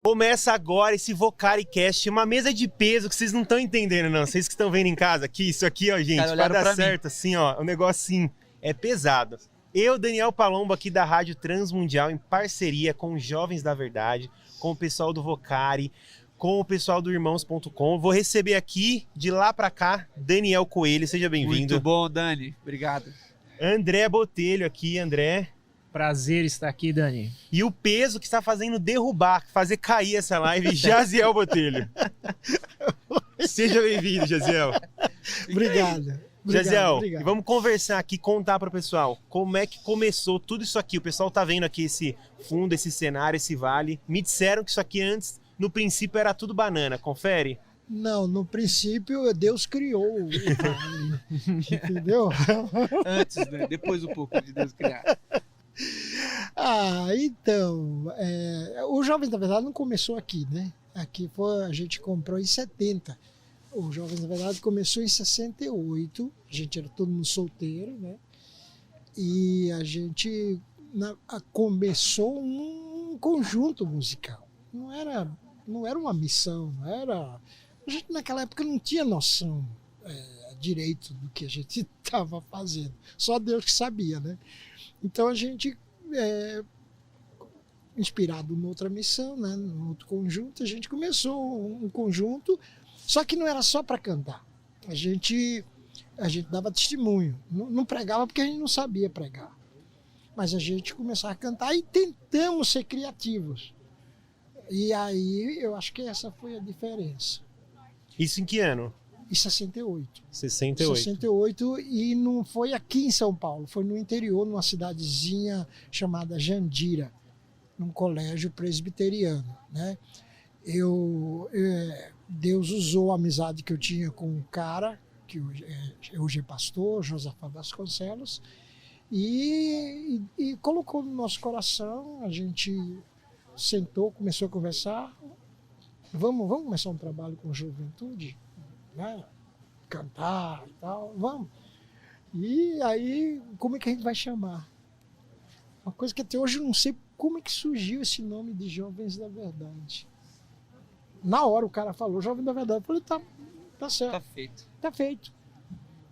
Começa agora esse VocariCast, uma mesa de peso que vocês não estão entendendo, não. Vocês que estão vendo em casa, aqui, isso aqui, ó, gente, pra dar certo, assim, ó, o negócio assim, é pesado. Eu, Daniel Palombo, aqui da Rádio Transmundial, em parceria com os Jovens da Verdade, com o pessoal do Vocari, com o pessoal do Irmãos.com. Vou receber aqui, de lá pra cá, Daniel Coelho, seja bem-vindo. Muito bom, Dani, obrigado. André Botelho aqui, André. Prazer estar aqui, Dani. E o peso que está fazendo derrubar, fazer cair essa live, Jaziel Botelho. Seja bem-vindo, Jaziel. Obrigado. Jaziel, e vamos conversar aqui, contar para o pessoal como é que começou tudo isso aqui. O pessoal tá vendo aqui esse fundo, esse cenário, esse vale. Me disseram que isso aqui antes, no princípio, era tudo banana. Confere? Não, no princípio Deus criou o vale, entendeu? Antes, né? Depois um pouco de Deus criar. Então, o Jovens da Verdade não começou aqui, né? Aqui a gente comprou em 70. O Jovens da Verdade começou em 68. A gente era todo mundo solteiro, né? E a gente começou um conjunto musical. Não era uma missão, não era... A gente naquela época não tinha noção direito do que a gente estava fazendo. Só Deus que sabia, né? Então a gente, inspirado noutra missão, né, num outro conjunto, a gente começou um conjunto, só que não era só para cantar. A gente dava testemunho, não pregava porque a gente não sabia pregar. Mas a gente começava a cantar e tentamos ser criativos. E aí eu acho que essa foi a diferença. Isso em que ano? Em 68. 68. 68, e não foi aqui em São Paulo, foi no interior, numa cidadezinha chamada Jandira, num colégio presbiteriano, né? Deus usou a amizade que eu tinha com um cara, que hoje é pastor, Josafá Vasconcelos, e colocou no nosso coração. A gente sentou, começou a conversar, vamos começar um trabalho com juventude, né? Cantar e tal, vamos. E aí, como é que a gente vai chamar? Uma coisa que até hoje eu não sei como é que surgiu esse nome de Jovens da Verdade. Na hora o cara falou Jovem da Verdade, eu falei, tá certo. Tá feito. Tá feito.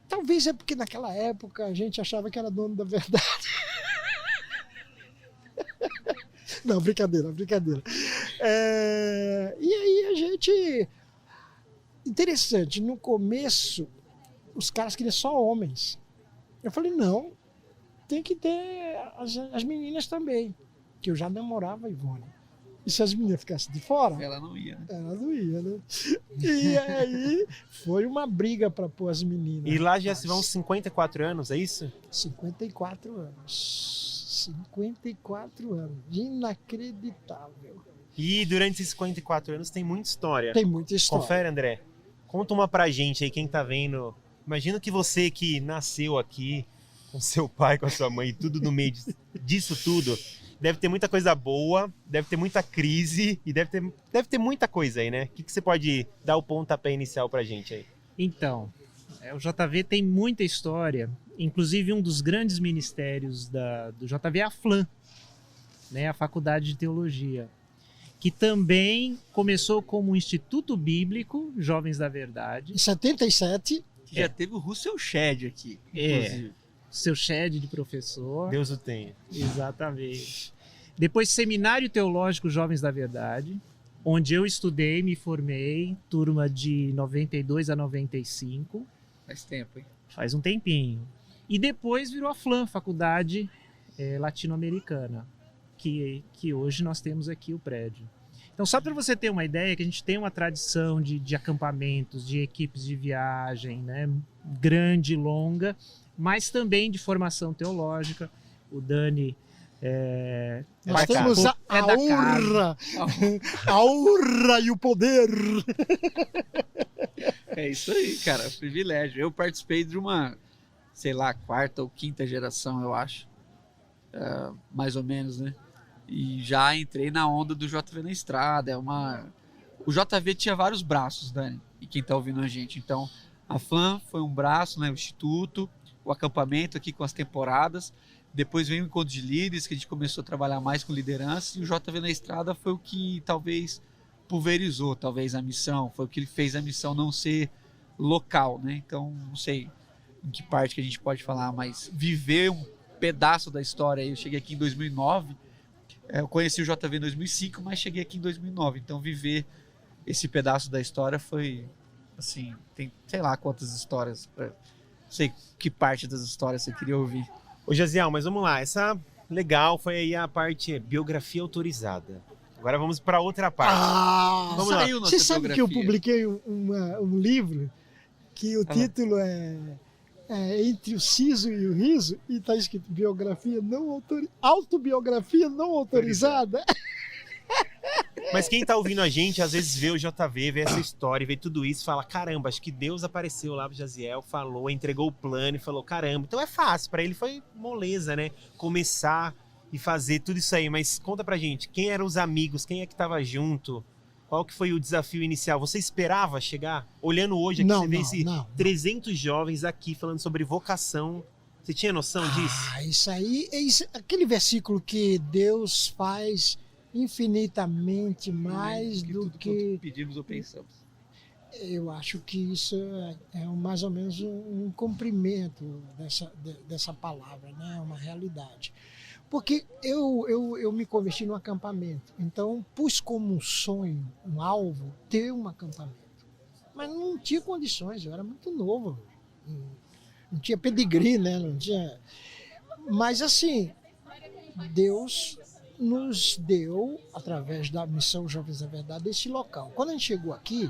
Talvez é porque naquela época a gente achava que era dono da verdade. Não, brincadeira. E aí a gente... Interessante, no começo os caras queriam só homens. Eu falei, não, tem que ter as meninas também, que eu já namorava a Ivone. E se as meninas ficassem de fora... Ela não ia, né? Ela não ia, né? E aí foi uma briga para pôr as meninas. E lá já se vão 54 anos, é isso? 54 anos. 54 anos. Inacreditável. E durante esses 54 anos tem muita história. Tem muita história. Confere, André. Conta uma pra gente aí, quem tá vendo. Imagina que você que nasceu aqui, com seu pai, com a sua mãe, tudo no meio disso tudo, deve ter muita coisa boa, deve ter muita crise e deve ter muita coisa aí, né? O que você pode dar o pontapé inicial pra gente aí? Então, o JV tem muita história, inclusive um dos grandes ministérios do JV é a FLAM, né, a Faculdade de Teologia, que também começou como um Instituto Bíblico, Jovens da Verdade. Em 77. Que já teve o Russell Shedd aqui, inclusive. Seu Shedd de professor. Deus o tenha. Exatamente. Depois Seminário Teológico Jovens da Verdade, onde eu estudei, me formei, turma de 92 a 95. Faz tempo, hein? Faz um tempinho. E depois virou a FLAM, Faculdade Latino-Americana, que hoje nós temos aqui o prédio. Então, só para você ter uma ideia, que a gente tem uma tradição de acampamentos, de equipes de viagem, né, grande, longa, mas também de formação teológica. O Dani nós temos a honra e o poder. É isso aí, cara, privilégio. Eu participei de uma, sei lá, quarta ou quinta geração, eu acho, mais ou menos, né? E já entrei na onda do JV na Estrada. O JV tinha vários braços, Dani, e quem tá ouvindo a gente. Então, a FLAM foi um braço, né? O Instituto, o acampamento aqui com as temporadas. Depois veio o encontro de líderes, que a gente começou a trabalhar mais com liderança, e o JV na Estrada foi o que talvez pulverizou talvez a missão, foi o que fez a missão não ser local, né? Então, não sei em que parte que a gente pode falar, mas viver um pedaço da história. Eu cheguei aqui em 2009, eu conheci o JV em 2005, mas cheguei aqui em 2009, então viver esse pedaço da história foi, assim, tem sei lá quantas histórias, não sei que parte das histórias você queria ouvir. Ô, Jaziel, mas vamos lá, essa legal foi aí a parte biografia autorizada. Agora vamos para outra parte. Vamos lá. Você sabe que eu publiquei um livro que o título é Entre o Siso e o Riso, e está escrito autobiografia não autorizada. Mas quem tá ouvindo a gente, às vezes vê o JV, vê essa história, vê tudo isso e fala, caramba, acho que Deus apareceu lá pro Jaziel, falou, entregou o plano e falou, caramba. Então é fácil, para ele foi moleza, né? Começar e fazer tudo isso aí. Mas conta pra gente, quem eram os amigos, quem é que tava junto? Qual que foi o desafio inicial? Você esperava chegar? Olhando hoje aqui, você vê esses 300 jovens aqui falando sobre vocação. Você tinha noção disso? Isso aí, aquele versículo que Deus faz infinitamente mais do que pedimos ou pensamos. Eu acho que isso é mais ou menos um cumprimento dessa palavra, né? Uma realidade. Porque eu me converti no acampamento, então pus como um sonho, um alvo, ter um acampamento. Mas não tinha condições, eu era muito novo, não tinha pedigree, né? Não tinha... Mas assim, Deus nos deu, através da Missão Jovens da Verdade, esse local. Quando a gente chegou aqui,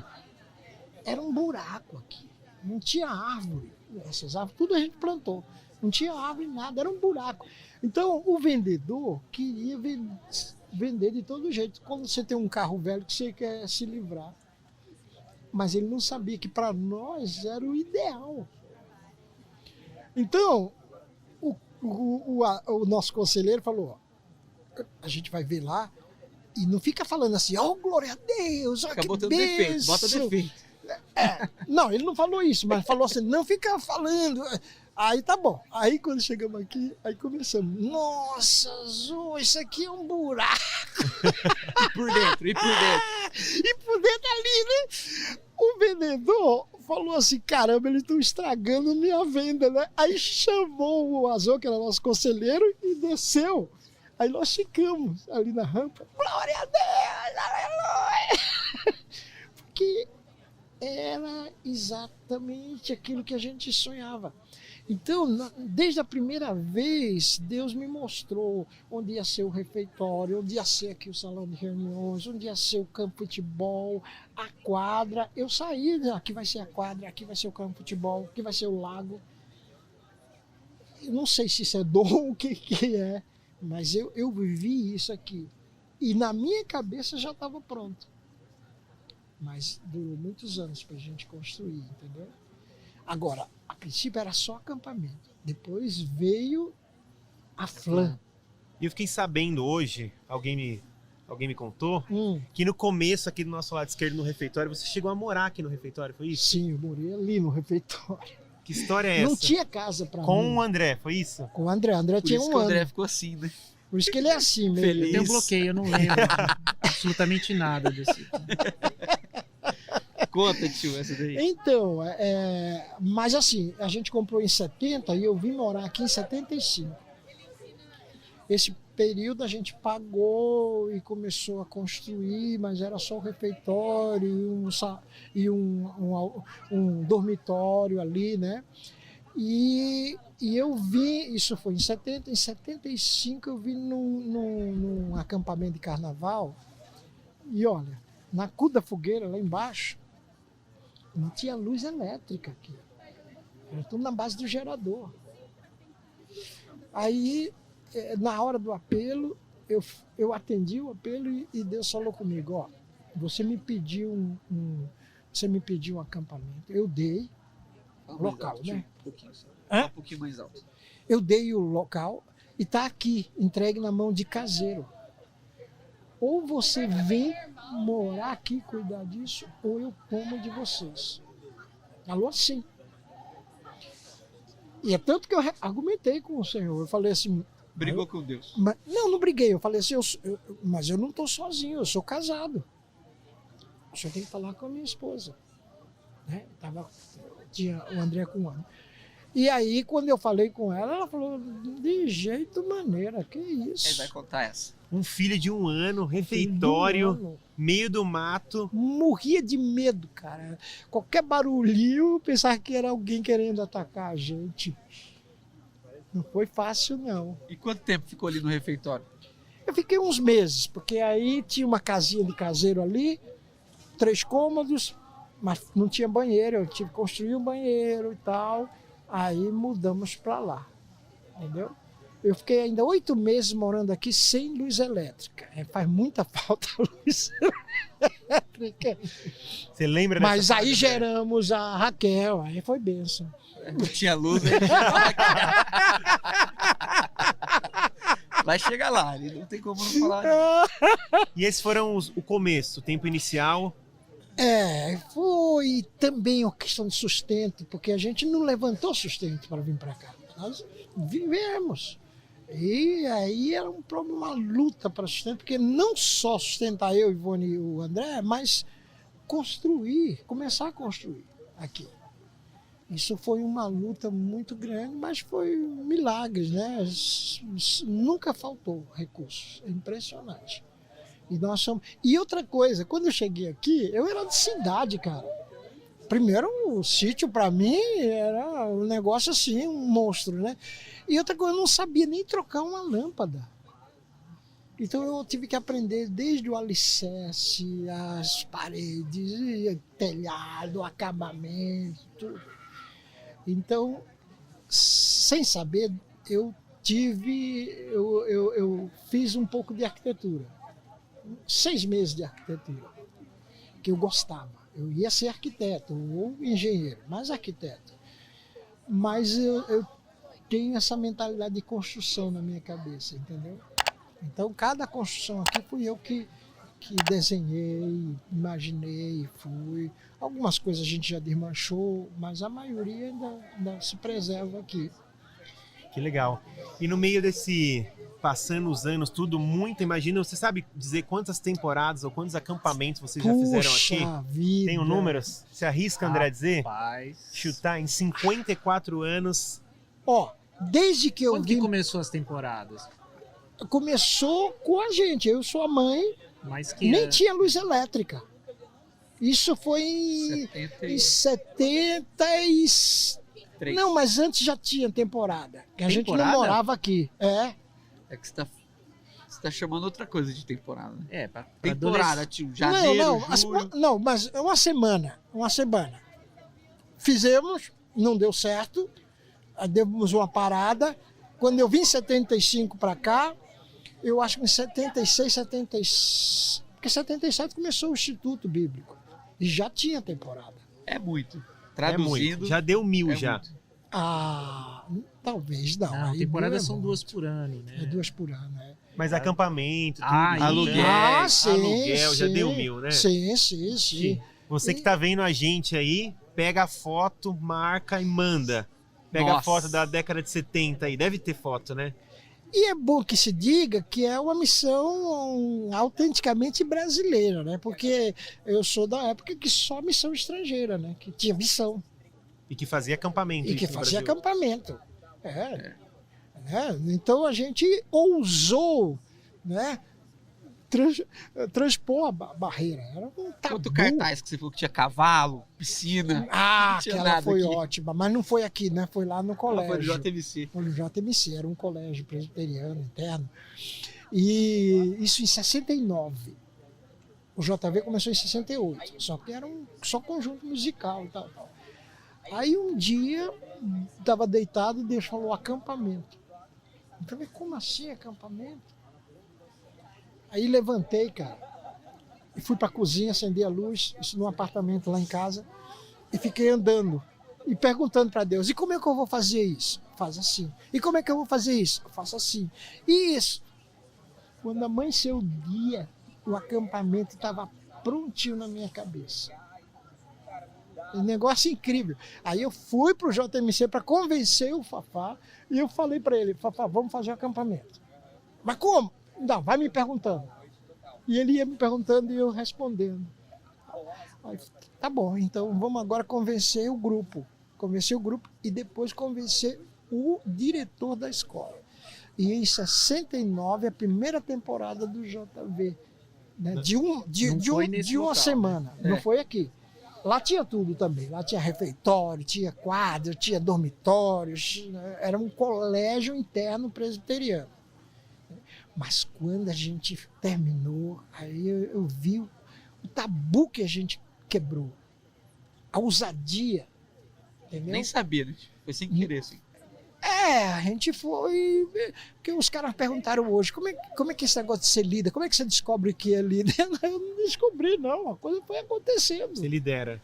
era um buraco aqui, não tinha árvore, essas árvores, tudo a gente plantou, não tinha árvore, nada, era um buraco. Então, o vendedor queria vender de todo jeito. Quando você tem um carro velho que você quer se livrar. Mas ele não sabia que para nós era o ideal. Então, o nosso conselheiro falou, a gente vai ver lá e não fica falando assim, glória a Deus, fica botando defeito, bota defeito. Não, ele não falou isso, mas falou assim, não fica falando... Aí tá bom. Aí quando chegamos aqui, aí começamos. Nossa, Zô, isso aqui é um buraco. E por dentro. E por dentro ali, né? O vendedor falou assim, caramba, eles estão estragando minha venda, né? Aí chamou o Azô, que era nosso conselheiro, e desceu. Aí nós ficamos ali na rampa. Glória a Deus, aleluia! Porque era exatamente aquilo que a gente sonhava. Então, desde a primeira vez, Deus me mostrou onde ia ser o refeitório, onde ia ser aqui o salão de reuniões, onde ia ser o campo de futebol, a quadra. Eu saí, aqui vai ser a quadra, aqui vai ser o campo de futebol, aqui vai ser o lago. Eu não sei se isso é dom, o que é, mas eu vivi isso aqui. E na minha cabeça já estava pronto. Mas durou muitos anos para a gente construir, entendeu? Agora, a princípio era só acampamento. Depois veio a Flan. E eu fiquei sabendo hoje, alguém me contou, que no começo aqui do nosso lado esquerdo no refeitório, você chegou a morar aqui no refeitório, foi isso? Sim, eu morei ali no refeitório. Que história é essa? Não tinha casa pra mim. Com o André, foi isso? Com o André. André tinha um ano. Por isso que o André ficou assim, né? Por isso que ele é assim mesmo. Feliz. Eu tenho um bloqueio, eu não lembro absolutamente nada desse. Conta, tio, essa daí. Então, mas assim, a gente comprou em 70 e eu vim morar aqui em 75. Esse período a gente pagou e começou a construir, mas era só o refeitório e um dormitório ali, né? E eu vim, isso foi em 70, em 75 eu vim num acampamento de carnaval e olha, na cu da fogueira lá embaixo, não tinha luz elétrica aqui. Era tudo na base do gerador. Aí, na hora do apelo, eu atendi o apelo e Deus falou comigo, você me pediu um acampamento. Eu dei local, alto, né? Um pouquinho mais alto. Eu dei o local e está aqui, entregue na mão de caseiro. Ou você vem morar aqui, cuidar disso, ou eu como de vocês. Falou assim. E é tanto que eu argumentei com o Senhor. Eu falei assim... Brigou com Deus. Não briguei. Eu falei assim, mas eu não estou sozinho, eu sou casado. O senhor tem que falar com a minha esposa. Né? Tinha o André com um ano. E aí, quando eu falei com ela, ela falou, de jeito maneira, que isso? Ele vai contar essa. Um filho de 1 ano, refeitório, meio do mato. Morria de medo, cara. Qualquer barulhinho, eu pensava que era alguém querendo atacar a gente. Não foi fácil, não. E quanto tempo ficou ali no refeitório? Eu fiquei uns meses, porque aí tinha uma casinha de caseiro ali, 3 cômodos, mas não tinha banheiro, eu tive que construir um banheiro e tal. Aí mudamos para lá, entendeu? Eu fiquei ainda 8 meses morando aqui sem luz elétrica. Faz muita falta a luz elétrica. Você lembra dessa Mas aí fase, geramos a Raquel, aí foi bênção. Não tinha luz, aí vai chegar lá, não tem como não falar. E esses foram o começo, o tempo inicial. Foi também uma questão de sustento, porque a gente não levantou sustento para vir para cá. Nós vivemos. E aí era uma luta para sustento, porque não só sustentar eu, Ivone e o André, mas começar a construir aqui. Isso foi uma luta muito grande, mas foi milagres, né? Nunca faltou recursos, é impressionante. E outra coisa, quando eu cheguei aqui, eu era de cidade, cara. Primeiro, o sítio para mim era um negócio assim, um monstro, né? E outra coisa, eu não sabia nem trocar uma lâmpada. Então eu tive que aprender desde o alicerce, as paredes, telhado, acabamento, tudo. Então, sem saber, eu fiz um pouco de arquitetura. 6 meses de arquitetura, que eu gostava. Eu ia ser arquiteto ou engenheiro, mas arquiteto. Mas eu tenho essa mentalidade de construção na minha cabeça, entendeu? Então, cada construção aqui fui eu que desenhei, imaginei, fui. Algumas coisas a gente já desmanchou, mas a maioria ainda se preserva aqui. Que legal. E no meio desse, passando os anos, tudo muito, imagina, você sabe dizer quantas temporadas ou quantos acampamentos vocês já fizeram aqui? Vida. Tem um número? Se arrisca, André, a dizer? Rapaz. Chutar em 54 anos. Desde que eu Quando que começou as temporadas? Começou com a gente, eu sou a mãe, nem tinha luz elétrica. Isso foi em 73. Não, mas antes já tinha temporada, que a gente não morava aqui. É que você tá chamando outra coisa de temporada. Pra temporada, tio, janeiro, julho. Não, mas é uma semana. Fizemos, não deu certo, demos uma parada. Quando eu vim em 75 para cá, eu acho que em 76, porque 77 começou o Instituto Bíblico e já tinha temporada. É muito. Traduzindo. Muito. Já deu 1000 já. Muito. Talvez não. Não, temporadas são 2 por ano, né? 2 por ano, né? Mas acampamento, tudo. Aluguel. Aluguel, já deu 1000, né? Sim. Você que tá vendo a gente aí, pega a foto, marca e manda. Pega a foto da década de 70 aí, deve ter foto, né? E é bom que se diga que é uma missão autenticamente brasileira, né? Porque eu sou da época que só missão estrangeira, né? Que tinha missão. E que fazia acampamento. Né? Então a gente ousou, né? Transpor a barreira. Era um tabu. Quanto cartaz que você falou que tinha cavalo, piscina. Aquela foi ótima, mas não foi aqui, né? Foi lá no colégio. Foi no JMC. Foi no JMC, era um colégio presbiteriano interno. E isso em 69. O JV começou em 68, só que era só conjunto musical e tal. Aí um dia, estava deitado e Deus falou acampamento. Eu falei, como assim acampamento? Aí levantei, cara, e fui para a cozinha, acendi a luz, isso num apartamento lá em casa, e fiquei andando e perguntando para Deus, e como é que eu vou fazer isso? Faz assim. E como é que eu vou fazer isso? Eu faço assim. E isso. Quando amanheceu o dia, o acampamento estava prontinho na minha cabeça. Um negócio incrível. Aí eu fui pro JMC para convencer o Fafá e eu falei para ele, Fafá, vamos fazer um acampamento. Mas como? Não, vai me perguntando. E ele ia me perguntando e eu respondendo. Aí, tá bom, então vamos agora convencer o grupo. Convencer o grupo e depois convencer o diretor da escola. E em 69, a primeira temporada do JV, né? de uma semana, né? Não foi aqui. Lá tinha tudo também, lá tinha refeitório, tinha quadro, tinha dormitórios, né? Era um colégio interno presbiteriano. Mas quando a gente terminou, aí eu vi o tabu que a gente quebrou, a ousadia, entendeu? Nem sabia, né? Foi sem querer, assim. A gente foi... Porque os caras perguntaram hoje, como é que esse negócio de ser líder, como é que você descobre que é líder? Eu não descobri, não. A coisa foi acontecendo. Você lidera.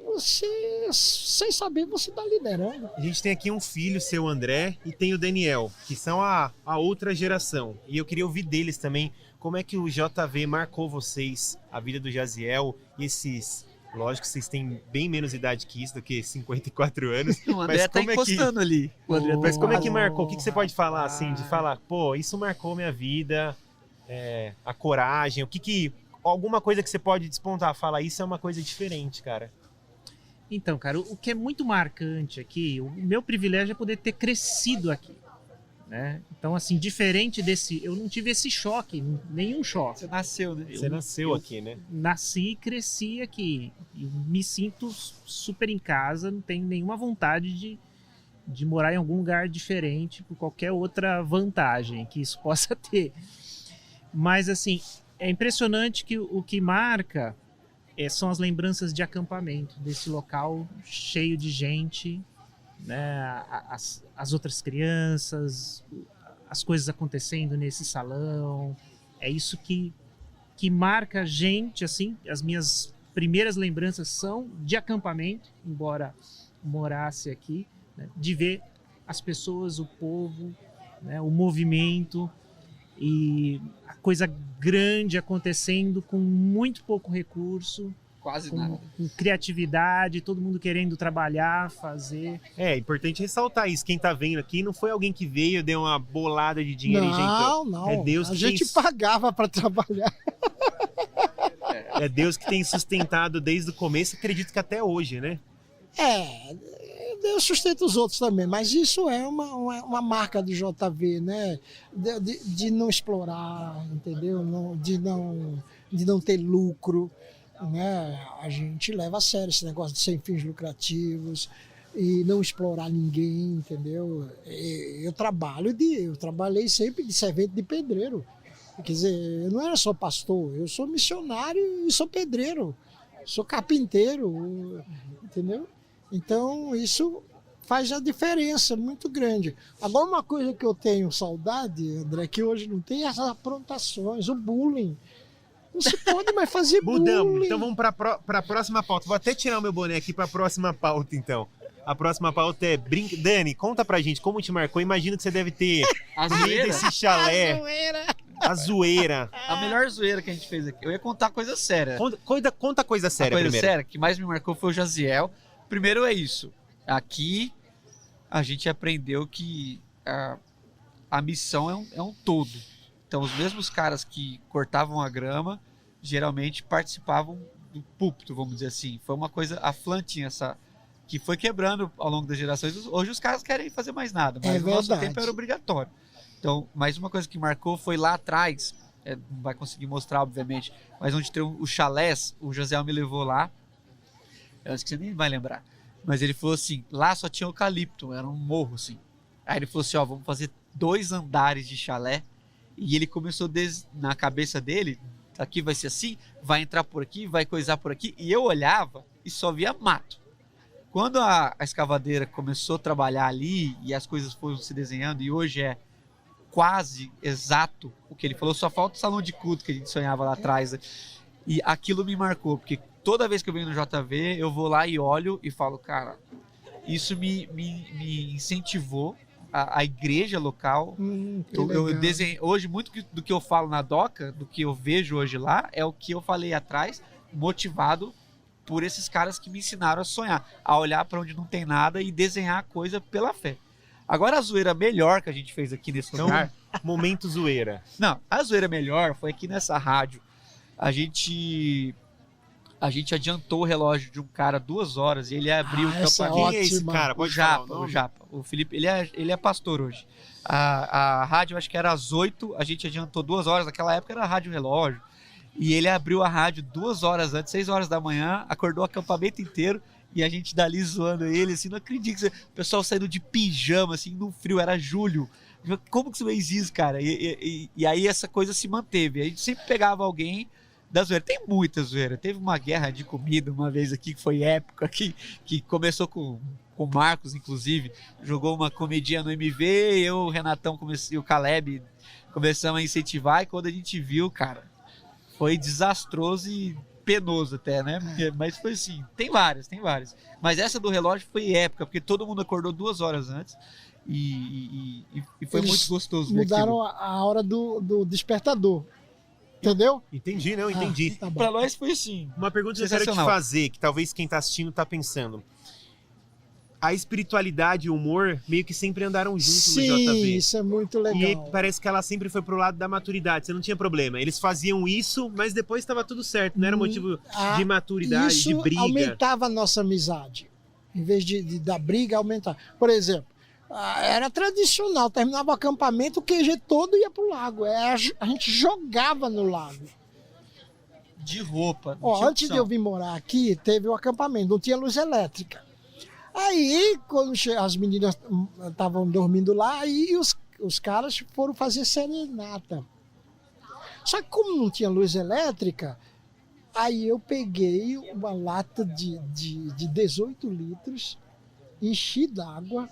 Você, sem saber, você está liderando. A gente tem aqui um filho, seu André, e tem o Daniel, que são a outra geração. E eu queria ouvir deles também, como é que o JV marcou vocês, a vida do Jaziel, e esses... Lógico que vocês têm bem menos idade que isso, do que 54 anos. O André mas tá encostando ali. Mas como é que marcou? O que você pode falar, assim, de falar, pô, isso marcou minha vida, a coragem, alguma coisa que você pode despontar, fala, isso é uma coisa diferente, cara. Então, cara, o que é muito marcante aqui, o meu privilégio é poder ter crescido aqui, né? Então, assim, diferente desse... Eu não tive esse choque, nenhum choque. Você nasceu, né? Você nasceu aqui, né? Nasci e cresci aqui. Eu me sinto super em casa, não tenho nenhuma vontade de morar em algum lugar diferente por qualquer outra vantagem que isso possa ter. Mas, assim, é impressionante que o que marca são as lembranças de acampamento, desse local cheio de gente, né, as outras crianças, as coisas acontecendo nesse salão. É isso que marca a gente, assim. As minhas primeiras lembranças são de acampamento, embora morasse aqui, né, de ver as pessoas, o povo, né, o movimento e a coisa grande acontecendo com muito pouco recurso. Quase nada. Com criatividade, todo mundo querendo trabalhar, fazer. É importante ressaltar isso. Quem tá vendo aqui não foi alguém que veio, deu uma bolada de dinheiro e já Não. É Deus a que gente pagava para trabalhar. É Deus que tem sustentado desde o começo, acredito que até hoje, né? Deus sustenta os outros também, mas isso é uma marca do JV, né? De não explorar, entendeu? De não ter lucro. Né? A gente leva a sério esse negócio de sem fins lucrativos e não explorar ninguém, entendeu? Eu trabalhei sempre de servente de pedreiro. Quer dizer, eu não era só pastor, eu sou missionário e sou pedreiro, sou carpinteiro, entendeu? Então isso faz a diferença muito grande. Agora, uma coisa que eu tenho saudade, André, que hoje não tem, essas aprontações, o bullying. Não se pode mais fazer bullying. Então vamos para a próxima pauta. Vou até tirar o meu boné aqui para a próxima pauta, então. A próxima pauta é... Dani, conta pra gente como te marcou. Imagino que você deve ter meio desse chalé. A zoeira. A melhor zoeira que a gente fez aqui. Eu ia contar coisa séria. Conta coisa séria primeiro. A coisa séria que mais me marcou foi o Jaziel. Primeiro é isso. Aqui a gente aprendeu que a missão é um todo. Então, os mesmos caras que cortavam a grama, geralmente participavam do púlpito, vamos dizer assim. Foi uma coisa, a Flan tinha essa, que foi quebrando ao longo das gerações. Hoje os caras querem fazer mais nada, mas no nosso tempo era obrigatório. Então, mais uma coisa que marcou foi lá atrás, não vai conseguir mostrar, obviamente, mas onde tem os chalés, o José me levou lá, eu acho que você nem vai lembrar, mas ele falou assim, lá só tinha eucalipto, era um morro, assim. Aí ele falou assim, vamos fazer 2 andares de chalé. E ele começou na cabeça dele, aqui vai ser assim, vai entrar por aqui, vai coisar por aqui. E eu olhava e só via mato. Quando a escavadeira começou a trabalhar ali e as coisas foram se desenhando, e hoje é quase exato o que ele falou, só falta o salão de culto que a gente sonhava lá atrás. Né? E aquilo me marcou, porque toda vez que eu venho no JV, eu vou lá e olho e falo, cara, isso me incentivou a igreja local. Eu desenho, hoje, muito do que eu falo na DOCA, do que eu vejo hoje lá, é o que eu falei atrás, motivado por esses caras que me ensinaram a sonhar, a olhar para onde não tem nada e desenhar a coisa pela fé. Agora a zoeira melhor que a gente fez aqui nesse lugar... Momento zoeira. Não, a zoeira melhor foi aqui nessa rádio. A gente adiantou o relógio de um cara 2 horas e ele abriu o campamento. Quem é esse cara? Pode falar o Japa. O Felipe, ele é pastor hoje. A rádio, acho que era às 8, a gente adiantou 2 horas. Naquela época era rádio relógio. E ele abriu a rádio 2 horas antes, 6 horas da manhã, acordou o acampamento inteiro e a gente dali zoando ele, assim, não acredito. O pessoal saindo de pijama, assim, no frio, era julho. Como que você fez isso, cara? E aí essa coisa se manteve. A gente sempre pegava alguém da zoeira. Tem muita zoeira. Teve uma guerra de comida uma vez aqui, que foi época, que começou com o Marcos, inclusive. Jogou uma comidinha no MV, eu, o Renatão e o Caleb começamos a incentivar. E quando a gente viu, cara, foi desastroso e penoso até, né? Mas foi assim, tem várias. Mas essa do relógio foi épica, porque todo mundo acordou 2 horas antes e foi Eles muito gostoso. Mudaram a hora do despertador, entendeu? Entendi, não, entendi. Tá bom. Pra nós foi assim. Uma pergunta que eu quero te fazer, que talvez quem tá assistindo tá pensando. A espiritualidade e o humor meio que sempre andaram juntos no JV. Sim, isso é muito legal. E parece que ela sempre foi pro lado da maturidade, você não tinha problema. Eles faziam isso, mas depois estava tudo certo, não era motivo de maturidade, de briga. Isso aumentava a nossa amizade. Em vez de dar briga, aumentar. Por exemplo, era tradicional, terminava o acampamento, o QG todo ia pro lago. A gente jogava no lago. De roupa. Antes de eu vir morar aqui, teve o acampamento, não tinha luz elétrica. Aí, quando as meninas estavam dormindo lá, aí os caras foram fazer serenata. Só que como não tinha luz elétrica, aí eu peguei uma lata de 18 litros, enchi d'água,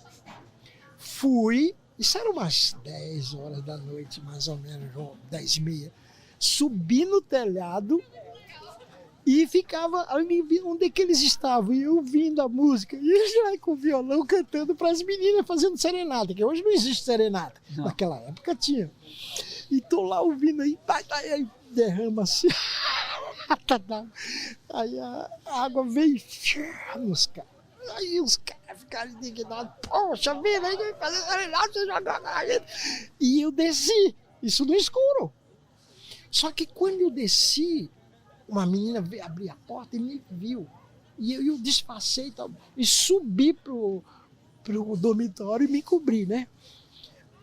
fui, isso era umas 10 horas da noite, mais ou menos, 10h30, subi no telhado, e ficava ali onde é que eles estavam, e eu ouvindo a música, e eles lá com o violão cantando para as meninas, fazendo serenata, que hoje não existe serenata, naquela época tinha. E tô lá ouvindo aí, aí derrama assim, aí a água veio nos caras. Aí os caras ficaram indignados, poxa vida, aí fazer serenata, você joga na gente. E eu desci, isso no escuro. Só que quando eu desci, uma menina veio abrir a porta e me viu. E eu disfarcei e subi pro dormitório e me cobri, né?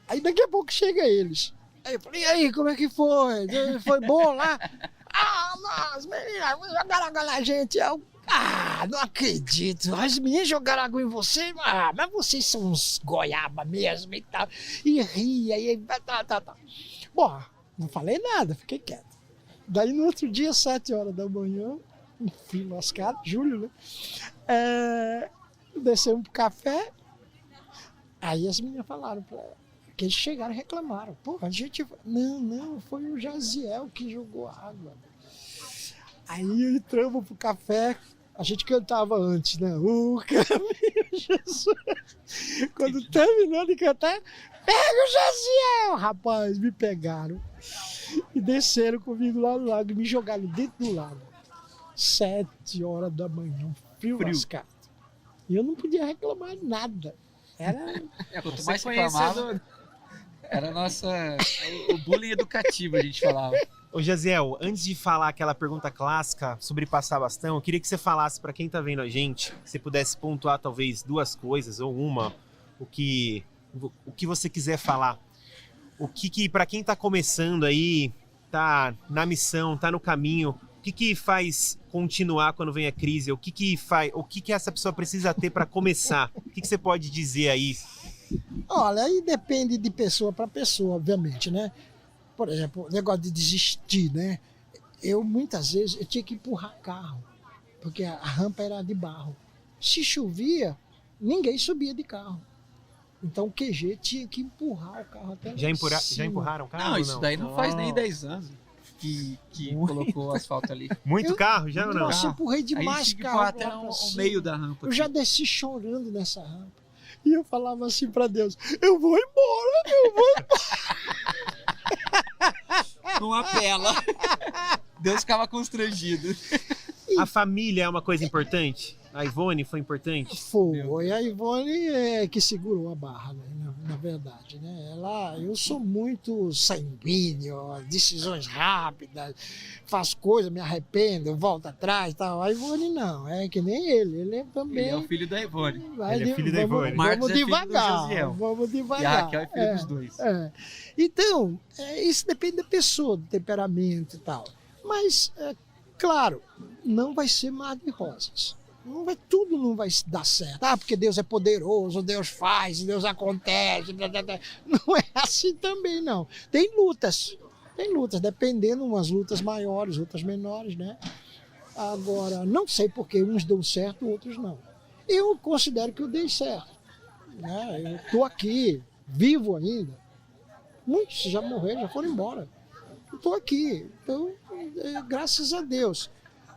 Aí daqui a pouco chega eles. Aí eu falei, e aí, como é que foi? Foi bom lá? As meninas jogaram água na gente. Não acredito. As meninas jogaram água em você? Mas vocês são uns goiaba mesmo e tal. E ria, e tá. Bom, não falei nada, fiquei quieto. Daí no outro dia, 7 horas da manhã, fui lascado, Júlio, né? Descemos pro café. Aí as meninas falaram que eles chegaram e reclamaram. Pô, a gente... Não, foi o Jaziel que jogou água. Aí entramos pro café, a gente cantava antes, né? O caminho, Jesus. Quando terminou de cantar, pega o Jaziel! Rapaz, me pegaram. E desceram comigo lá no lago e me jogaram dentro do lago. 7 horas da manhã, frio lascado. E eu não podia reclamar nada. Era... Quanto mais reclamava, era o bullying educativo, a gente falava. Ô Jaziel, antes de falar aquela pergunta clássica sobre passar bastão, eu queria que você falasse para quem tá vendo a gente, que você pudesse pontuar talvez 2 coisas ou uma, o que você quiser falar. O que para quem tá começando aí, tá na missão, tá no caminho, o que faz continuar quando vem a crise? O que essa pessoa precisa ter para começar? O que você pode dizer aí? Olha, aí depende de pessoa para pessoa, obviamente, né? Por exemplo, o negócio de desistir, né? Muitas vezes, eu tinha que empurrar carro, porque a rampa era de barro. Se chovia, ninguém subia de carro. Então o QG tinha que empurrar o carro até já empurraram o carro? Não, isso daí não faz nem 10 anos que colocou o asfalto ali. Muito carro já ou não? Nossa, eu empurrei demais carro até o meio da rampa. Eu já desci chorando nessa rampa. E eu falava assim pra Deus, eu vou embora. Não apela. Deus ficava constrangido. A família é uma coisa importante? A Ivone foi importante? Foi a Ivone que segurou a barra, né? Na verdade, né? Eu sou muito sanguíneo, decisões rápidas, faço coisas, me arrependo, volto atrás e tal. A Ivone não, é que nem ele também... Ele é o filho da Ivone. Ele é filho da Ivone. Vamos é devagar, filho do vamos devagar. E a Raquel é filho dos dois. Então, isso depende da pessoa, do temperamento e tal. Mas, claro, não vai ser mar de rosas. Tudo não vai dar certo. Porque Deus é poderoso, Deus faz, Deus acontece. Não é assim também, não. Tem lutas, dependendo, umas lutas maiores, outras menores, né? Agora, não sei porque uns dão certo, outros não. Eu considero que eu dei certo, né? Eu estou aqui, vivo ainda. Muitos já morreram, já foram embora. Eu estou aqui, então, graças a Deus.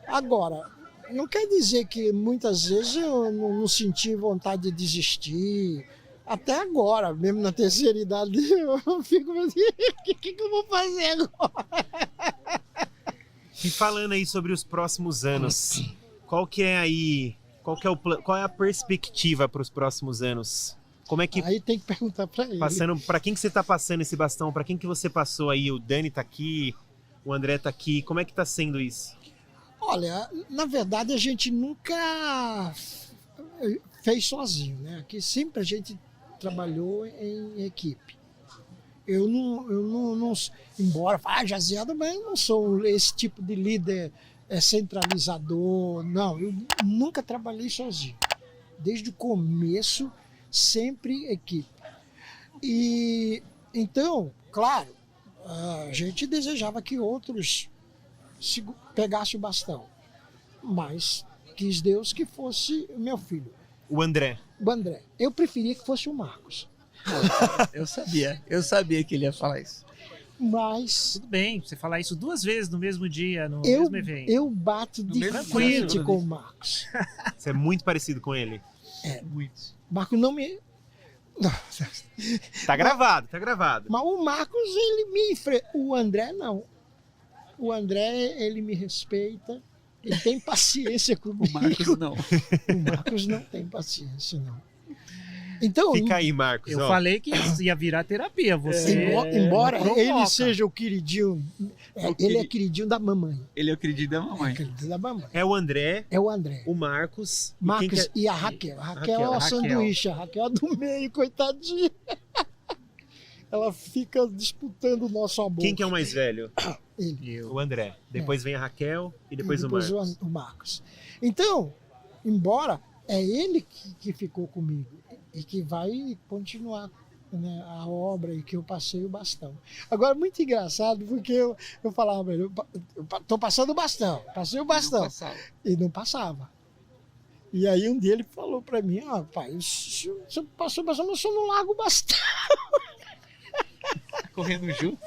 Agora, não quer dizer que muitas vezes eu não senti vontade de desistir. Até agora, mesmo na terceira idade, eu fico assim, o que eu vou fazer agora? E falando aí sobre os próximos anos, qual é a perspectiva para os próximos anos? Como é que... Aí tem que perguntar para ele. Para quem que você está passando esse bastão? Para quem que você passou aí? O Dani está aqui, o André está aqui. Como é que está sendo isso? Olha, na verdade a gente nunca fez sozinho, né? Aqui sempre a gente trabalhou em equipe. Eu não embora jazeado, mas não sou esse tipo de líder centralizador, não. Eu nunca trabalhei sozinho. Desde o começo, sempre equipe. E então, claro, a gente desejava que outros pegasse o bastão, mas quis Deus que fosse meu filho. O André. Eu preferia que fosse o Marcos. Eu sabia que ele ia falar isso. Mas tudo bem, você falar isso 2 vezes no mesmo dia, no mesmo evento. Eu bato de frente com o Marcos. Você é muito parecido com ele. Muito. Marcos não me... Não. Tá gravado. Mas o Marcos, ele me enfrenta. O André, não. O André, ele me respeita, ele tem paciência comigo. O Marcos não. O Marcos não tem paciência, não. Então, fica aí, Marcos. Eu falei que ia virar terapia. Você embora ele seja o queridinho, ele é queridinho da mamãe. Ele é o queridinho da mamãe. É o André. O Marcos. E a Raquel. A Raquel é o sanduíche. A Raquel é do meio, coitadinha. Ela fica disputando o nosso amor. Quem que é o mais velho? Ele. O André. Depois vem a Raquel e depois o Marcos. O Marcos. Então, embora é ele que ficou comigo e que vai continuar, né, a obra e que eu passei o bastão. Agora, muito engraçado, porque eu falava, eu tô passando o bastão, passei o bastão. E não passava. E aí um dia ele falou para mim, pai, você passou o bastão, mas eu não largo o bastão. Correndo junto?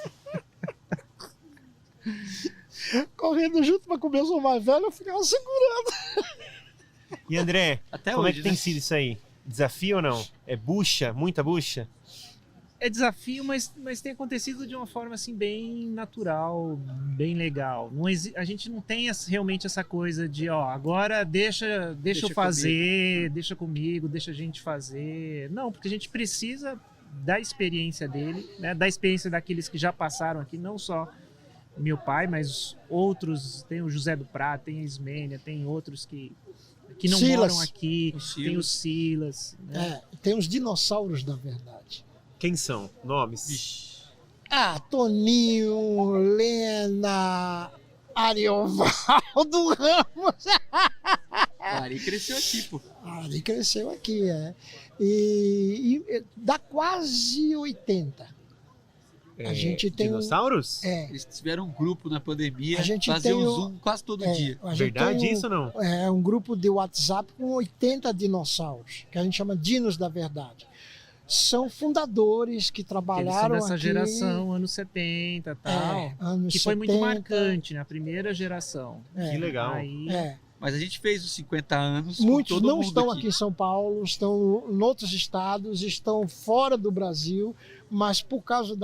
Correndo junto, mas como eu sou mais velho, eu ficava segurando. E André, até como hoje, é que tem sido isso aí? Desafio ou não? É bucha? Muita bucha? É desafio, mas tem acontecido de uma forma assim bem natural, bem legal. A gente não tem realmente essa coisa de, agora deixa eu fazer, deixa comigo, deixa a gente fazer. Não, porque a gente precisa da experiência dele, né? Da experiência daqueles que já passaram aqui, não só meu pai, mas outros, tem o José do Prado, tem a Ismênia, tem outros que não Silas. moram aqui, tem o Silas. Né? Tem os dinossauros da verdade. Quem são? Nomes? Toninho, Lena, Ariovaldo Ramos. Ari cresceu aqui, pô. Ari cresceu aqui, E dá quase 80. A gente tem dinossauros? Eles tiveram um grupo na pandemia, a gente faziam tem Zoom quase todo dia. Verdade isso ou não? É um grupo de WhatsApp com 80 dinossauros, que a gente chama Dinos da Verdade. São fundadores que trabalharam Eles são dessa aqui. geração, anos 70 e tal. Anos que foi 70. muito marcante, na primeira geração. Que legal. Aí, Mas a gente fez os 50 anos. Muitos com todo não mundo estão aqui em São Paulo, estão em outros estados, estão fora do Brasil, mas por causa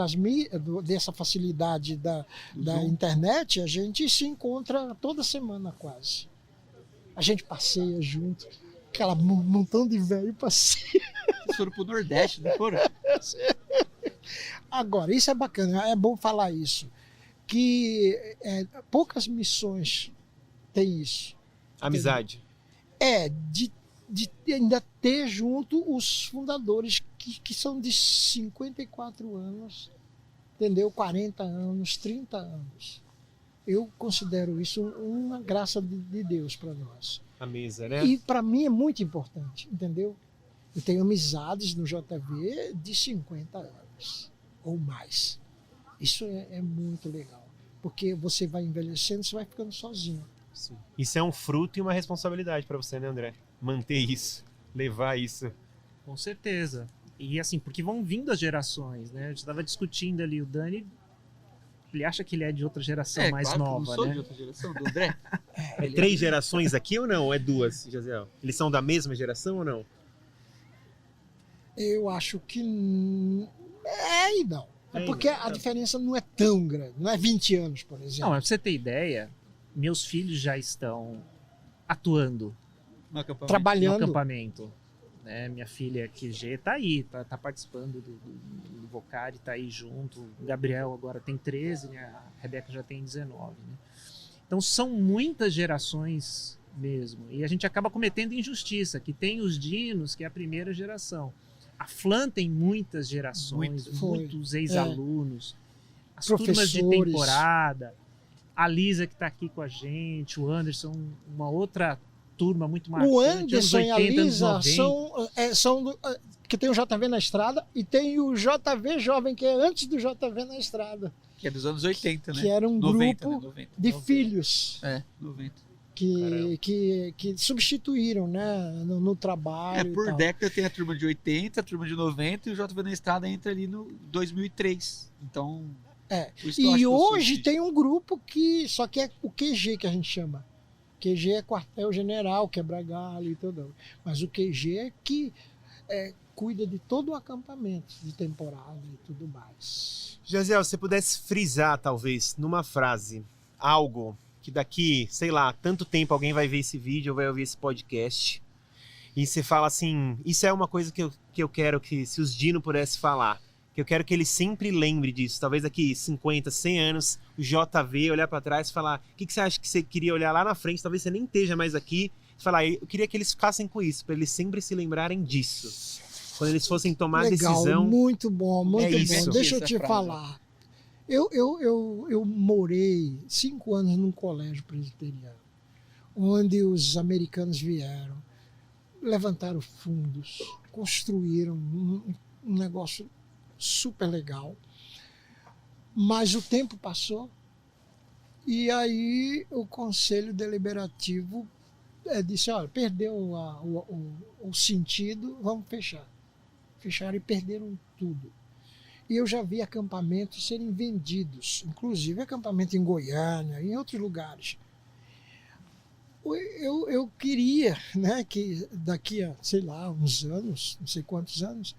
dessa facilidade da internet, a gente se encontra toda semana quase. A gente passeia junto. Aquela montão de velho passeia. Vocês foram pro Nordeste, não foram? Agora, isso é bacana, é bom falar isso. Que poucas missões têm isso. Amizade. De ainda ter junto os fundadores que são de 54 anos, entendeu? 40 anos, 30 anos. Eu considero isso uma graça de Deus para nós. A mesa, né? E para mim é muito importante, entendeu? Eu tenho amizades no JV de 50 anos ou mais. Isso é muito legal, porque você vai envelhecendo, você vai ficando sozinho. Sim. Isso é um fruto e uma responsabilidade para você, né, André? Manter isso, levar isso. Com certeza. E assim, porque vão vindo as gerações, né? A gente estava discutindo ali, o Dani, ele acha que ele é de outra geração mais claro, nova, eu não sou né? de outra geração, do André. É 3 gerações aqui ou não? Ou é 2, Jaziel? Eles são da mesma geração ou não? Eu acho que e não. Porque a diferença não é tão grande, não é 20 anos, por exemplo. Não, mas pra você ter ideia, meus filhos já estão atuando no trabalhando. acampamento. Né? Minha filha QG tá aí, tá participando do Vocari, tá aí junto. O Gabriel agora tem 13, né? A Rebeca já tem 19. Né? Então são muitas gerações mesmo. E a gente acaba cometendo injustiça, que tem os Dinos, que é a primeira geração. A Flan tem muitas gerações, muitos ex-alunos, as turmas de temporada, a Lisa que está aqui com a gente, o Anderson, uma outra turma muito marcante. O Anderson 80, e a Lisa são que tem o JV na estrada e tem o JV Jovem, que é antes do JV na estrada. Que é dos anos 80, né? Que era um 90, grupo 90. de filhos. 90. Que substituíram, né, no trabalho. Por década tem a turma de 80, a turma de 90 e o JV na estrada entra ali no 2003. Então. E hoje tem um grupo só que é o QG que a gente chama. QG é quartel-general, quebra-galho e tudo. Mas o QG é que cuida de todo o acampamento de temporada e tudo mais. Jaziel, se você pudesse frisar, talvez, numa frase, algo que daqui, sei lá, tanto tempo alguém vai ver esse vídeo ou vai ouvir esse podcast e você fala assim, isso é uma coisa que eu quero que, se os Dino pudesse falar, que eu quero que ele sempre lembre disso, talvez daqui 50, 100 anos, o JV olhar para trás e falar, o que você acha que você queria olhar lá na frente, talvez você nem esteja mais aqui, e falar, eu queria que eles ficassem com isso, para eles sempre se lembrarem disso, quando eles fossem tomar a decisão. Muito bom, muito bom. Isso. Deixa eu te falar. Eu morei 5 anos num colégio presbiteriano, onde os americanos vieram, levantaram fundos, construíram um negócio super legal, mas o tempo passou e aí o Conselho Deliberativo disse, olha, perdeu o sentido, vamos fechar. Fecharam e perderam tudo. E eu já vi acampamentos serem vendidos, inclusive acampamento em Goiânia, em outros lugares. Eu queria, né, que daqui a, sei lá, uns anos, não sei quantos anos,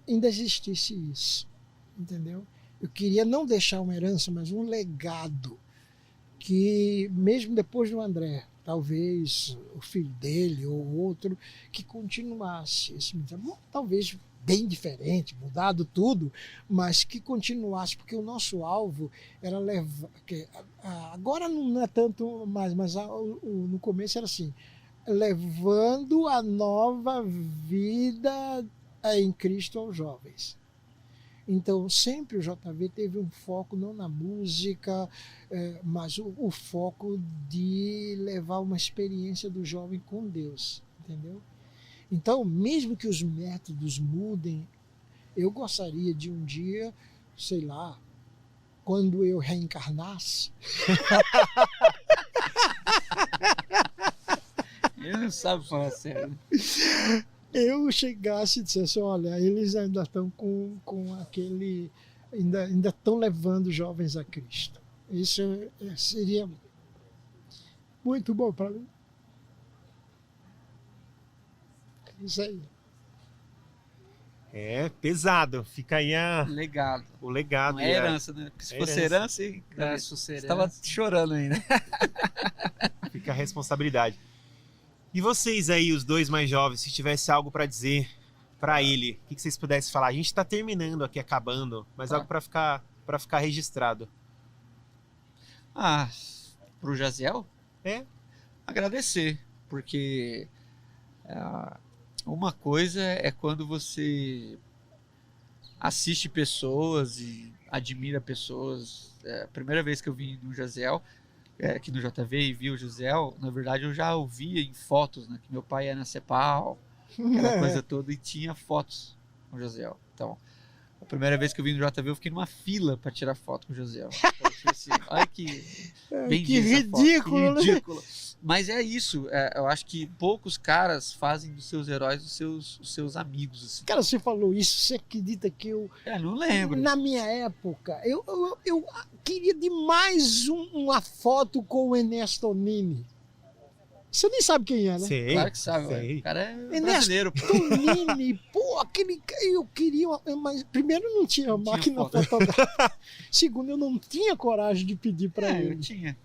ainda existisse isso, entendeu? Eu queria não deixar uma herança, mas um legado que, mesmo depois do André, talvez o filho dele ou outro, que continuasse esse, talvez bem diferente, mudado tudo, mas que continuasse, porque o nosso alvo era levar, agora não é tanto mais, mas no começo era assim, levando a nova vida em Cristo aos jovens. Então, sempre o JV teve um foco, não na música, mas o foco de levar uma experiência do jovem com Deus, entendeu? Então, mesmo que os métodos mudem, eu gostaria de um dia, sei lá, quando eu reencarnasse... Ele não sabe falar sério. Eu chegasse e dissesse, olha, eles ainda estão com aquele... Ainda estão levando jovens a Cristo. Isso seria muito bom para mim. Isso aí. É pesado. Fica aí legado. O legado. Não é herança, né? Porque se fosse herança, você estava chorando ainda. Fica responsabilidade. E vocês aí, os dois mais jovens, se tivesse algo para dizer para ele, o que vocês pudessem falar? A gente tá terminando aqui, acabando, mas algo para ficar registrado. Pro Jaziel? Agradecer, porque uma coisa é quando você assiste pessoas e admira pessoas. A primeira vez que eu vim no Jaziel, aqui no JV, e vi o Jaziel, na verdade eu já ouvia em fotos, né, que meu pai era na CEPAL, aquela coisa toda, e tinha fotos com o Jaziel. Então, a primeira vez que eu vim no JV, eu fiquei numa fila para tirar foto com o Jaziel. Então, assim, olha que ridículo, foto, que ridículo. Mas é isso, eu acho que poucos caras fazem dos seus heróis os seus amigos. Assim. Cara, você falou isso, você acredita que eu... não lembro. Na minha época, eu queria demais uma foto com o Ernesto Nini. Você nem sabe quem é, né? Sei, claro que sabe. sei. O cara é brasileiro. Nini, pô, eu queria... Mas primeiro não tinha máquina fotográfica. Segundo, eu não tinha coragem de pedir para ele. Eu tinha.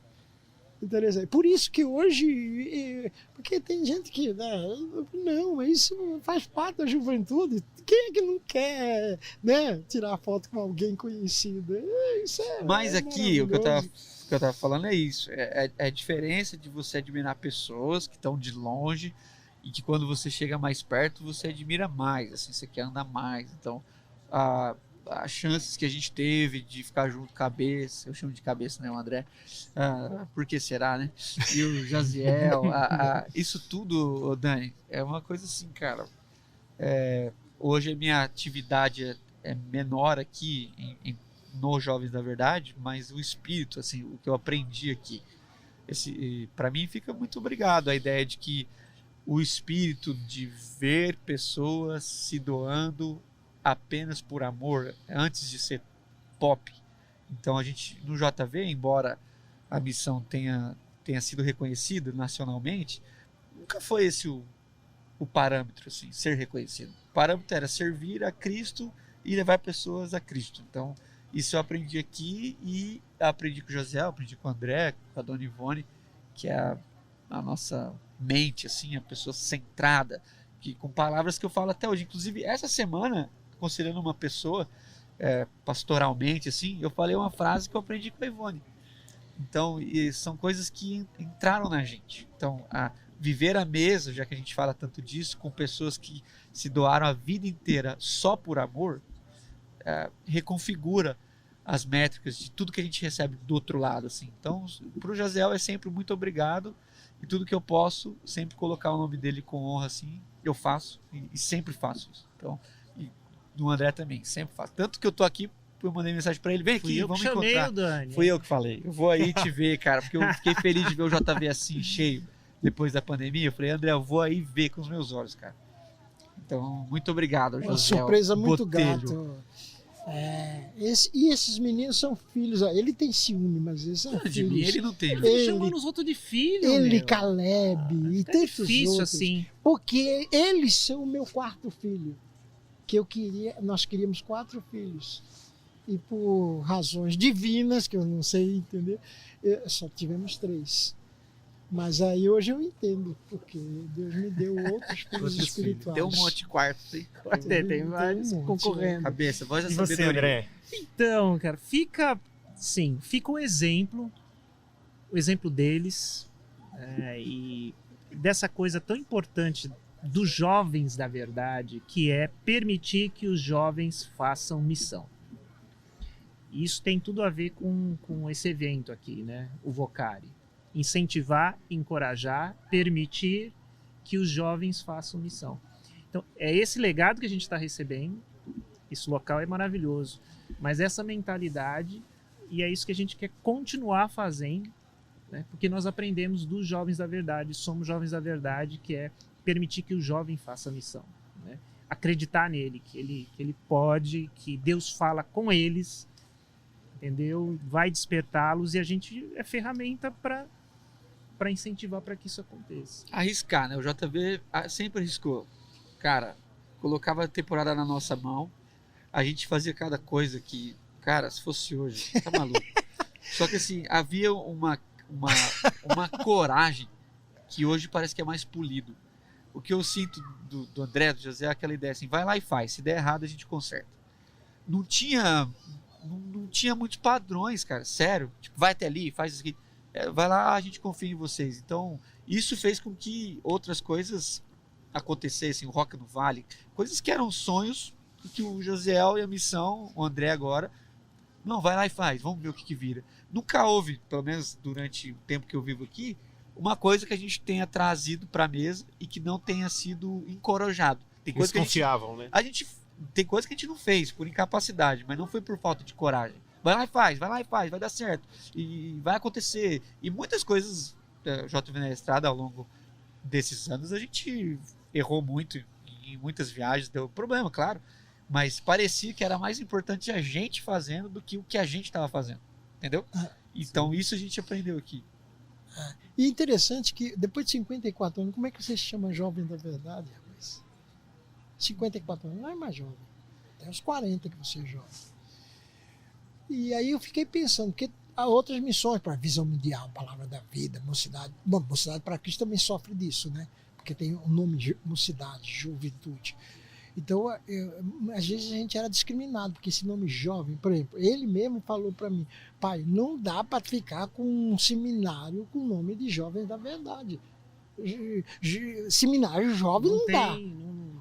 Interessante. Por isso que hoje, porque tem gente que, não, mas isso faz parte da juventude. Quem é que não quer, né, tirar foto com alguém conhecido? Isso mas aqui, o que eu tava falando é isso. É a diferença de você admirar pessoas que estão de longe e que quando você chega mais perto, você admira mais, assim, você quer andar mais. Então, as chances que a gente teve de ficar junto, cabeça, eu chamo de cabeça, né, o André, por que será, né? E o Jaziel, isso tudo, Dani, é uma coisa assim, cara. Hoje a minha atividade é menor aqui nos Jovens da Verdade, mas o espírito, assim, o que eu aprendi aqui, para mim fica muito obrigado a ideia de que o espírito de ver pessoas se doando apenas por amor, antes de ser pop. Então a gente, no JV, embora a missão tenha sido reconhecida nacionalmente, nunca foi esse o parâmetro, assim, ser reconhecido. O parâmetro era servir a Cristo e levar pessoas a Cristo. Então, isso eu aprendi aqui e aprendi com o José, aprendi com o André, com a Dona Ivone, que é a nossa mente, assim, a pessoa centrada, que, com palavras que eu falo até hoje. Inclusive, essa semana, considerando uma pessoa pastoralmente, assim, eu falei uma frase que eu aprendi com a Ivone. Então, são coisas que entraram na gente. Então, viver à mesa, já que a gente fala tanto disso, com pessoas que se doaram a vida inteira só por amor, reconfigura as métricas de tudo que a gente recebe do outro lado, assim. Então, para o Jaziel é sempre muito obrigado, e tudo que eu posso, sempre colocar o nome dele com honra, assim, eu faço, e sempre faço isso. Então, do André também, sempre faço. Tanto que eu tô aqui, eu mandei mensagem pra ele, vem aqui, vamos encontrar. Dani. Fui eu que falei, eu vou aí te ver, cara, porque eu fiquei feliz de ver o JV assim, cheio, depois da pandemia. Eu falei, André, eu vou aí ver com os meus olhos, cara. Então, muito obrigado, José. Uma surpresa muito Botelho. grata. Esses meninos são filhos. Ele tem ciúme, mas eles são filhos. De mim ele não tem. Ele chamando os outros de filho. Ele, Caleb, e tantos difícil outros. assim. Porque eles são o meu quarto filho. Nós queríamos 4 filhos. E por razões divinas, que eu não sei entender, só tivemos 3. Mas aí hoje eu entendo, porque Deus me deu outros filhos espirituais. Deu um monte de quarto, hein? Tem vários concorrendo. Cabeça, voz da E você, sabedoria. André? Então, cara, fica o exemplo deles, e dessa coisa tão importante dos jovens da verdade, que é permitir que os jovens façam missão. Isso tem tudo a ver com esse evento aqui, né? O Vocari. Incentivar, encorajar, permitir que os jovens façam missão. Então, é esse legado que a gente está recebendo. Esse local é maravilhoso. Mas essa mentalidade, e é isso que a gente quer continuar fazendo, né? Porque nós aprendemos dos jovens da verdade, somos jovens da verdade, que é permitir que o jovem faça a missão, né? Acreditar nele, que ele pode, que Deus fala com eles, entendeu? Vai despertá-los, e a gente é ferramenta para incentivar para que isso aconteça. Arriscar, né? O JV sempre arriscou. Cara, colocava a temporada na nossa mão, a gente fazia cada coisa que, cara, se fosse hoje, tá maluco. Só que assim, havia uma coragem que hoje parece que é mais polido. O que eu sinto do André, do José, é aquela ideia assim, vai lá e faz, se der errado a gente conserta. Não tinha muitos padrões, cara, sério. Tipo, vai até ali, faz isso aqui. Vai lá, a gente confia em vocês. Então, isso fez com que outras coisas acontecessem, o Roca no Vale, coisas que eram sonhos, e que o Josiel e a missão, o André agora, não, vai lá e faz, vamos ver o que vira. Nunca houve, pelo menos durante o tempo que eu vivo aqui, uma coisa que a gente tenha trazido para a mesa e que não tenha sido encorajado. Tem coisa Eles confiavam, né? Tem coisa que a gente não fez por incapacidade, mas não foi por falta de coragem. Vai lá e faz, vai dar certo. E vai acontecer. E muitas coisas, JV na Estrada, ao longo desses anos, a gente errou muito em muitas viagens, deu problema, claro. Mas parecia que era mais importante a gente fazendo do que o que a gente estava fazendo. Entendeu? Então, isso a gente aprendeu aqui. E interessante que depois de 54 anos, como é que você se chama jovem da verdade, rapaz? 54 anos não é mais jovem. Tem uns 40 que você é jovem. E aí eu fiquei pensando, porque há outras missões para Visão Mundial, Palavra da Vida, Mocidade. Bom, Mocidade para Cristo também sofre disso, né? Porque tem o nome Mocidade, Juventude. Então, às vezes a gente era discriminado, porque esse nome jovem, por exemplo, ele mesmo falou para mim, pai, não dá para ficar com um seminário com o nome de Jovens da Verdade. Seminário jovem não dá.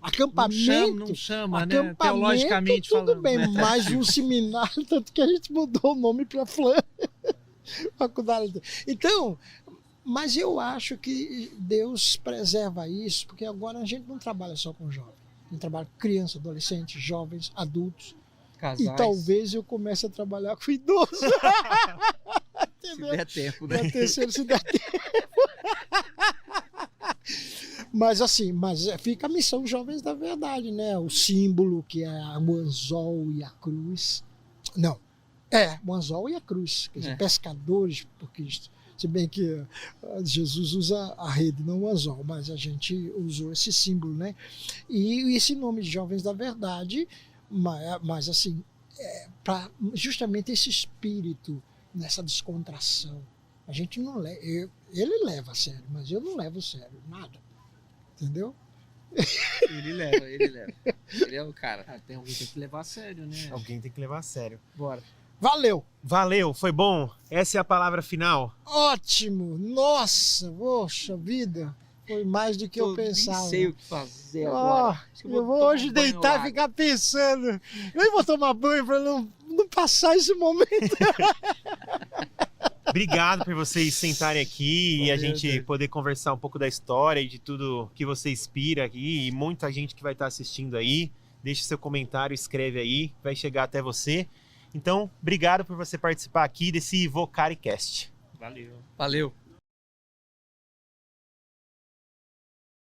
Acampamento, não chama, né? Teologicamente tudo falando, bem, né? mas um seminário, tanto que a gente mudou o nome para faculdade. Então, mas eu acho que Deus preserva isso, porque agora a gente não trabalha só com jovens. A gente trabalha com crianças, adolescentes, jovens, adultos. Casais. E talvez eu comece a trabalhar com idosos. Se der tempo, né? Se der tempo. Mas assim, fica a missão Jovens da Verdade, né? O símbolo que é o anzol e a cruz. Não, o anzol e a cruz. Quer dizer, pescadores por Cristo. Se bem que Jesus usa a rede, não o anzol, mas a gente usou esse símbolo, né? E esse nome de Jovens da Verdade, mas assim, para justamente esse espírito, nessa descontração. A gente não leva, ele leva a sério, mas eu não levo a sério, nada. Entendeu? Ele leva. Ele é o cara. Tem alguém que tem que levar a sério, né? Alguém tem que levar a sério. Bora. Valeu, foi bom. Essa é a palavra final. Ótimo! Nossa, poxa vida! Foi mais do que eu pensava. Nem sei o que fazer agora. Eu vou hoje deitar e ficar pensando. Eu vou tomar banho para não passar esse momento. Obrigado por vocês sentarem aqui e a gente poder conversar um pouco da história e de tudo que você inspira aqui. E muita gente que vai estar assistindo aí. Deixe seu comentário, escreve aí, vai chegar até você. Então, obrigado por você participar aqui desse VocariCast. Valeu. Valeu.